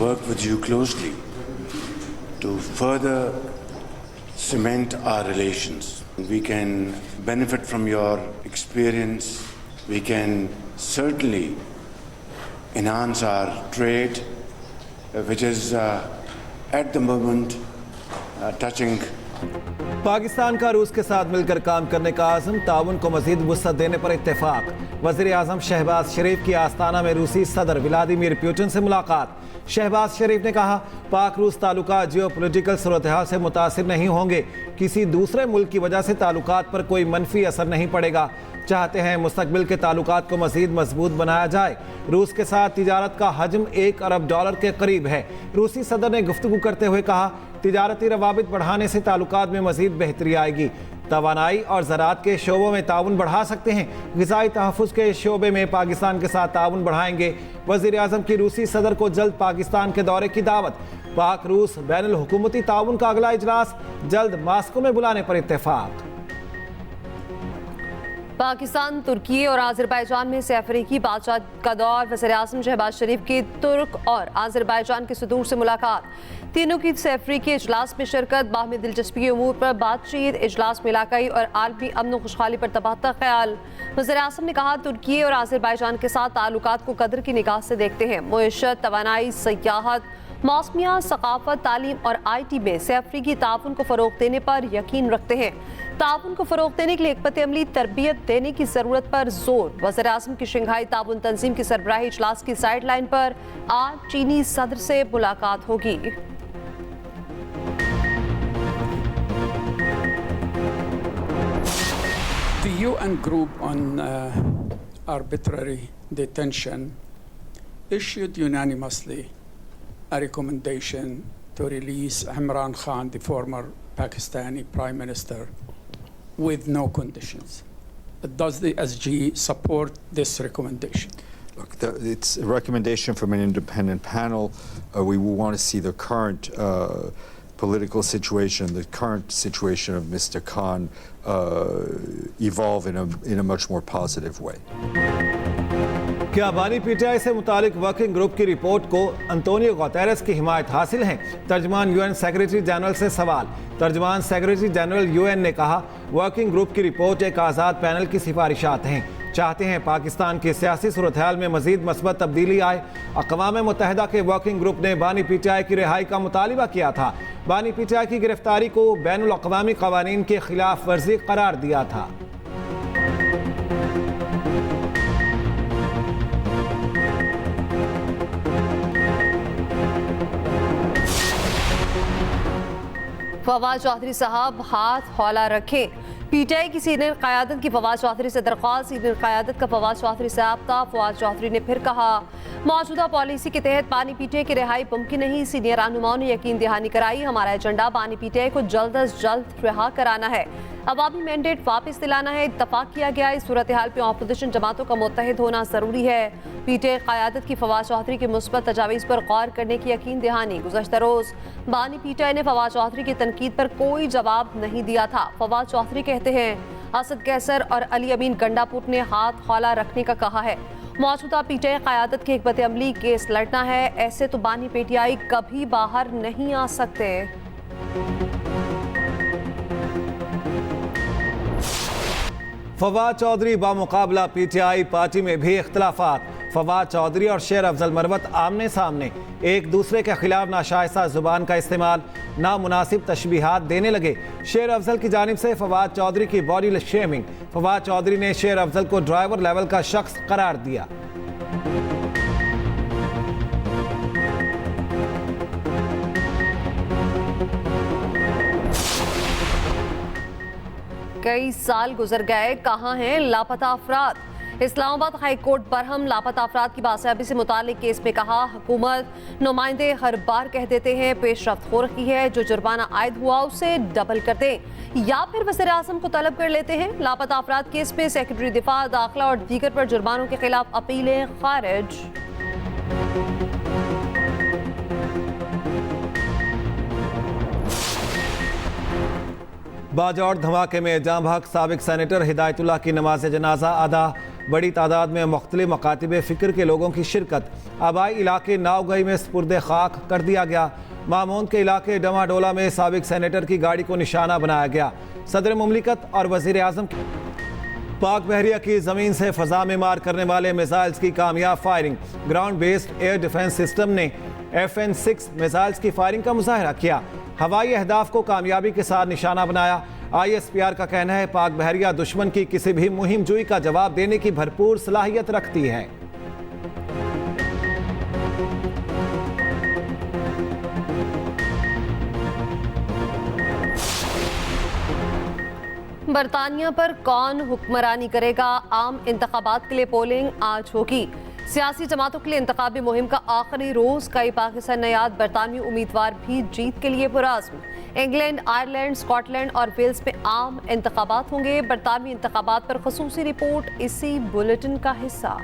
work with you closely to further cement our relations. We can benefit from your experience. We can certainly enhance our trade, which is at the moment touching. Pakistan का रूस के साथ मिलकर काम करने का आज़म, ताउन को मज़ीद वुसअत देने पर इत्तेफाक। वज़ीर आज़म शहबाज शरीफ की आस्ताना में रूसी सदर व्लादिमीर पुतिन से मुलाकात। शहबाज शरीफ ने कहा, पाक रूस ताल्लुकात जियोपॉलिटिकल सूरत-ए-हाल से मुतासिर नहीं होंगे। किसी दूसरे मुल्क की वजह से ताल्लुकात पर कोई मनफी असर नहीं पड़ेगा। चाहते हैं मुस्तकबिल के ताल्लुकात को मज़ीद मजबूत बनाया जाए। रूस के साथ तिजारत का हजम $1 अरब के करीब है। रूसी सदर ने गुफ्तगू करते हुए कहा, तिजारती रवाबित बढ़ाने से ताल्लुकात में मज़ीद बेहतरी आएगी। तवानाई और ज़राअत के शोबों में ताउन बढ़ा सकते हैं। ग़िज़ाई तहफ़्फ़ुज़ के शोबे में पाकिस्तान के साथ ताउन बढ़ाएंगे। वज़ीर आज़म की रूसी सदर को जल्द पाकिस्तान के दौरे की दावत। पाक रूस बैनुल हुकूमती ताउन का अगला इजलास जल्द मास्को में बुलाने पर इत्तेफाक। पाकिस्तान, तुर्की और आज़रबाईजान में से अफ्रीकी बादशाह का दौर। वज़ीर आज़म शहबाज शरीफ की तुर्क और आज़रबाईजान के सदूर से मुलाकात। तीनों की अफ्रीकी इजलास में शिरकत। बाहमी दिलचस्पी के उमूर पर बातचीत। इजलास में इलाकाई और आलमी अमन व खुशहाली पर तबादला ख्याल। वज़ीर आज़म ने कहा, तुर्की और आज़रबाईजान के साथ ताल्लुकात को कदर की निगाह से देखते हैं। मुईशत, तवानाई, सियाहत, मौसमियात, सकाफत, तालीम और IT में से अफ्रीकी ताउन को फ़रोग़ देने पर यकीन रखते हैं। ताउन को फ़रोग़ देने के लिए हिकमत अमली तरबियत देने की ज़रूरत पर जोर। वज़ीर आज़म की शंघाई ताउन तंजीम की सरबराही इजलास की साइड लाइन पर आज चीनी सदर से मुलाकात होगी। The UN group on arbitrary detention issued unanimously a recommendation to release Imran Khan, the former Pakistani Prime Minister, with no conditions. Does the SG support this recommendation? Look, it's a recommendation from an independent panel. We want to see the current political situation, the current situation of Mr. Khan evolve in a much more positive way. क्या बानी PTI से मुतालिक working group की report को Antonio Guterres की हिमायत हासिल है? तर्जमान UN secretary general से सवाल। तर्जमान सेक्रेटरी जनरल UN ने कहा, वर्किंग ग्रुप की रिपोर्ट एक आज़ाद पैनल की सिफारिशात हैं। चाहते हैं पाकिस्तान की सियासी सूरत-ए-हाल में मज़ीद मस्बत तब्दीली आए। अक़वाम मुत्तहिदा के वर्किंग ग्रुप ने बानी PTI की रिहाई का मुतालिबा किया था। बानी PTI की गिरफ्तारी को बैनुल अक़वामी क़वानीन के खिलाफ वर्जी करार दिया था। फवाद चौधरी साहब हाथ हौला रखें। PTI की सीनियर क़यादत की फवाद चौधरी से दरख्वास्त। सीनियर क़यादत का फवाद चौधरी से रब्ता। फवाद चौधरी ने फिर कहा, मौजूदा पॉलिसी के तहत बानी PTI की रिहाई मुमकिन नहीं। सीनियर रहनुमाओं ने यकीन दहानी कराई, हमारा एजेंडा बानी PTI को जल्द अज जल्द रिहा कराना है, अवामी मैंडेट वापस दिलाना है। इत्तफाक किया गया, इस सूरत हाल में अपोजिशन जमातों का मुत्तहिद होना ज़रूरी है। PTI क़यादत की फवाद चौधरी की मुस्बत तजावीज़ पर गौर करने की यकीन दहानी। गुज़श्ता रोज़ बानी PTI ने फवाद चौधरी की तनकीद पर कोई जवाब नहीं दिया था। फवाद चौधरी कहते हैं, असद कैसर और अली अमीन गंडापुर ने हाथ हौला रखने का कहा है। मौजूदा PTI क़यादत की हिकमत अमली केस लड़ना है, ऐसे तो बानी PTI कभी बाहर नहीं आ सकते। फवाद चौधरी बामुकाबला PTI, पार्टी में भी इख्तलाफात। फवाद चौधरी और शेर अफजल मरवत आमने सामने, एक दूसरे के खिलाफ नाशाइस्ता जुबान का इस्तेमाल, नामुनासिब तशबीहात देने लगे। शेर अफजल की जानिब से फवाद चौधरी की बॉडी शेमिंग। फवाद चौधरी ने शेर अफजल को ड्राइवर लेवल का शख्स करार दिया। कई साल गुजर गए, कहाँ हैं लापता अफराद? इस्लामाबाद हाई कोर्ट बरहम लापता अफराद की बासियाबी से मुतालिक केस में कहा, हुकूमत नुमाइंदे हर बार कह देते हैं पेशरफ्त हो रही है, जो जुर्माना आयद हुआ उसे डबल कर दें, या फिर वज़ीर आज़म को तलब कर लेते हैं। लापता अफराद केस में सेक्रेटरी दिफा, दाखिला और दीगर पर जुर्मानों के खिलाफ अपीलें खारिज। बाजौर धमाके में जाम हक साबिक सेनेटर हिदायतुल्लाह की नमाज जनाजा अदा। बड़ी तादाद में मुख्तलिफ मकातिब फ़िक्र के लोगों की शिरकत। आबाई इलाके नावगई में स्पुर्द खाक कर दिया गया। मामून के इलाके डमाडोला में साबिक सेनेटर की गाड़ी को निशाना बनाया गया। सदर मुमलिकत और वज़ीर आज़म पाक बहरिया की ज़मीन से फ़ज़ा में मार करने वाले मिसाइल्स की कामयाब firing. Ground based air defence system ने FN-6 मिसाइल्स की फायरिंग का मुजाहरा किया। हवाई अहदाफ को कामयाबी के साथ निशाना बनाया। ISPR का कहना है पाक बहरिया दुश्मन की किसी भी मुहिम जुई का जवाब देने की भरपूर सलाहियत रखती है। बरतानिया पर कौन हुक्मरानी करेगा? आम इंतखाबात के लिए पोलिंग आज होगी। सियासी जमातों के लिए इंतखाबी मुहिम का आखिरी रोज। कई पाकिस्तान नयाद बरतानवी उम्मीदवार भी जीत के लिए पुरअज़्म। इंग्लैंड, आयरलैंड, स्कॉटलैंड और वेल्स में आम इंतखाबात होंगे। बरतानवी इंतखाबात पर खसूसी रिपोर्ट इसी बुलेटिन का हिस्सा।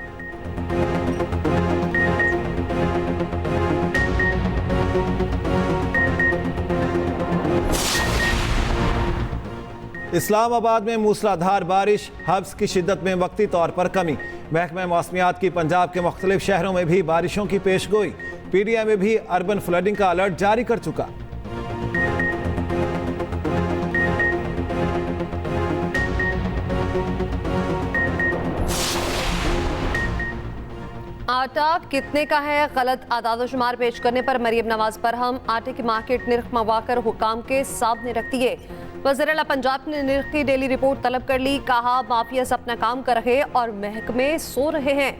इस्लामाबाद में मूसलाधार बारिश, हब्स की शिद्दत में वक्ती तौर पर कमी। महकमा मौसमियात की पंजाब के मुख्तलिफ शहरों में भी बारिशों की पेशगोई। PDI में भी अर्बन फ्लडिंग का अलर्ट जारी कर चुका। आटा कितने का है? गलत आदादोशुमार पेश करने पर मरियम नवाज पर हम आटे की मार्केट निर्ख मवाकर हुकाम के सामने रखती है। वज़ीर आला पंजाब ने निर्ख की डेली रिपोर्ट तलब कर ली। कहा माफियाज अपना काम कर रहे और महकमे सो रहे हैं।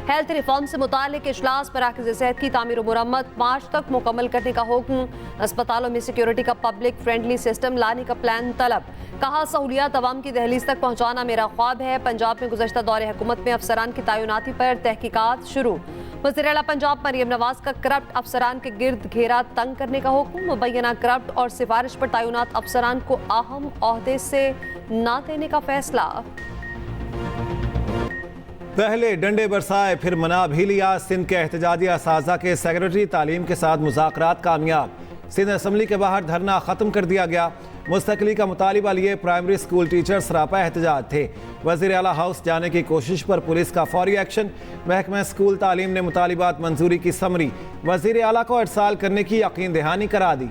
हेल्थ रिफॉर्म से मुतालिक इजलास, मराकज़ सेहत की तामीर मुरम्मत मार्च तक मुकम्मल करने का हुक्म। अस्पतालों में सिक्योरिटी का पब्लिक फ्रेंडली सिस्टम लाने का प्लान तलब। कहा सहूलियात अवाम की दहलीज तक पहुँचाना मेरा ख्वाब है। पंजाब में गुज़श्ता दौरे हुकूमत में अफसरान की तैनाती पर तहकीकात शुरू। वज़ीर आला पंजाब मरियम नवाज का करप्ट अफसरान के गिर्द घेरा तंग करने का हुक्म। मुबैना करप्ट और सिफारिश पर तैनात अफसरान को अहम ओहदे से न देने का फैसला। पहले डंडे बरसाए फिर मना भी लिया। सिंध के एहतजाजी असाज़ा के सेक्रेटरी तालीम के साथ मुज़ाकरात कामयाब। सिंध असम्बली के बाहर धरना ख़त्म कर दिया गया। मुस्तकली का मुतालिबा लिए प्राइमरी स्कूल टीचर सरापा एहतजाज थे। वज़ीर आला हाउस जाने की कोशिश पर पुलिस का फौरी एक्शन। महकमा स्कूल तालीम ने मुतालिबात मंजूरी की समरी। वज़ीर आला को इरसाल करने की यकीन दहानी करा दी।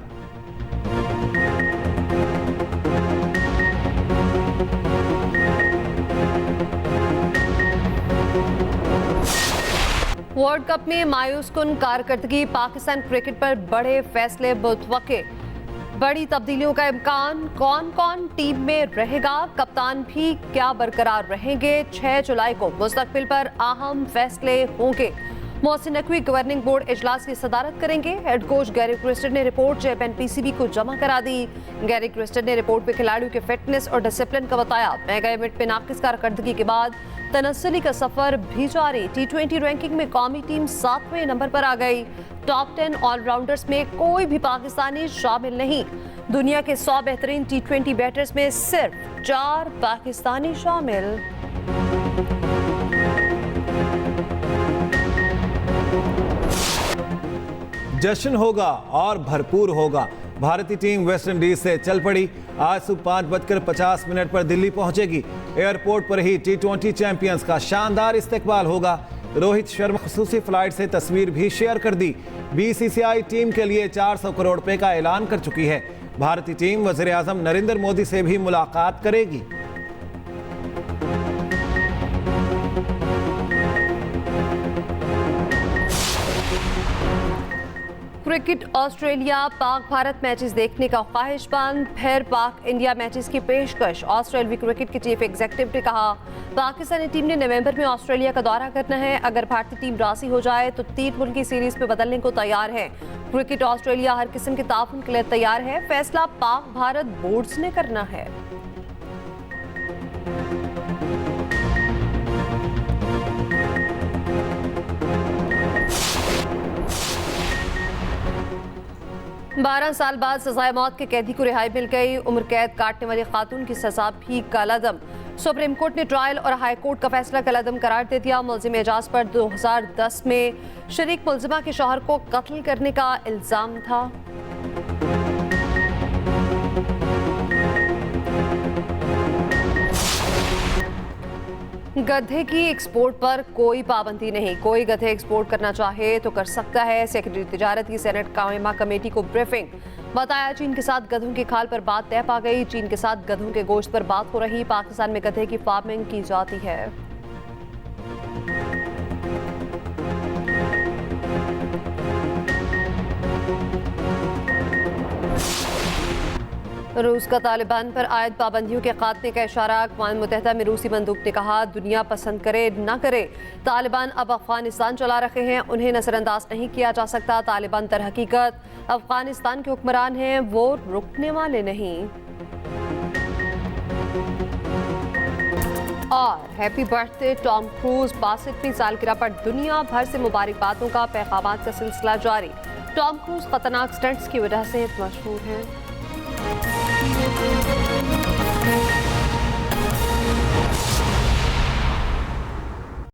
वर्ल्ड कप में मायूस कुन कारकर्दगी। पाकिस्तान क्रिकेट पर बड़े फैसले मुतवक्के। बड़ी तब्दीलियों का इम्कान। कौन कौन टीम में रहेगा? कप्तान भी क्या बरकरार रहेंगे? 6 जुलाई को मुस्तकबिल पर अहम फैसले होंगे। मोहसिन नकवी गवर्निंग बोर्ड इजलास की सदारत करेंगे। हेड कोच गैरी क्रिस्टन ने रिपोर्ट चेयरमैन PCB को जमा करा दी। गैरी क्रिस्टन ने रिपोर्ट में खिलाड़ियों के फिटनेस और डिसिप्लिन का बताया। मेगा इवेंट में नाकिस कारकर्दगी के बाद तनस्सुली का सफर भी जारी। T20 रैंकिंग में कौमी टीम 7वें नंबर पर आ गई। टॉप 10 ऑलराउंडर्स में कोई भी पाकिस्तानी शामिल नहीं। दुनिया के 100 बेहतरीन T20 बैटर्स में सिर्फ 4 पाकिस्तानी शामिल। जश्न होगा और भरपूर होगा। भारतीय टीम वेस्ट इंडीज से चल पड़ी। आज सुबह 5:50 पर दिल्ली पहुंचेगी। एयरपोर्ट पर ही T20 चैंपियंस का शानदार इस्तकबाल होगा। रोहित शर्मा खुसूसी फ्लाइट से तस्वीर भी शेयर कर दी। BCCI टीम के लिए 400 करोड़ रुपए का ऐलान कर चुकी है। भारतीय टीम वज़ीर आज़म नरेंद्र मोदी से भी मुलाकात करेगी। Cricket Australia Pak Bharat matches देखने का ख्वाहिशमंद। फिर पाक इंडिया मैचेस की पेशकश। ऑस्ट्रेलियाई क्रिकेट के चीफ एग्जीक्यूटिव ने कहा पाकिस्तानी टीम ने नवंबर में ऑस्ट्रेलिया का दौरा करना है। अगर भारतीय टीम राजी हो जाए तो 3 मुल्की सीरीज में बदलने को तैयार है। क्रिकेट ऑस्ट्रेलिया हर किस्म के ताउन के लिए तैयार है। फैसला पाक भारत बोर्ड्स ने करना है। बारह साल बाद सजाए मौत के कैदी को रिहाई मिल गई। उम्र कैद काटने वाली खातून की सजा भी कलअदम। सुप्रीम कोर्ट ने ट्रायल और हाई कोर्ट का फैसला कलअदम करार दे दिया। मुलजिम एजाज पर 2010 में शरीक मुलजिमा के शौहर को कत्ल करने का इल्जाम था। गधे की एक्सपोर्ट पर कोई पाबंदी नहीं, कोई गधे एक्सपोर्ट करना चाहे तो कर सकता है। सेक्रेटरी तिजारत की सेनेट कायमा कमेटी को ब्रीफिंग। बताया चीन के साथ गधों की खाल पर बात तय पा गई। चीन के साथ गधों के गोश्त पर बात हो रही। पाकिस्तान में गधे की फार्मिंग की जाती है। रूस का तालिबान पर आयद पाबंदियों के खात्मे का इशारा। अक़वाम मुत्तहिदा में रूसी मंदूक ने कहा, दुनिया पसंद करे न करे, तालिबान अब अफगानिस्तान चला रहे हैं, उन्हें नजरअंदाज नहीं किया जा सकता। तालिबान दर हकीकत अफगानिस्तान के हुक्मरान हैं, वो रुकने वाले नहीं। और हैप्पी बर्थडे टॉम क्रूज, 62वीं सालगिरह पर दुनिया भर से मुबारकबादों का पैगामात का सिलसिला जारी। टॉम क्रूज खतरनाक स्टंट्स की वजह से मशहूर हैं।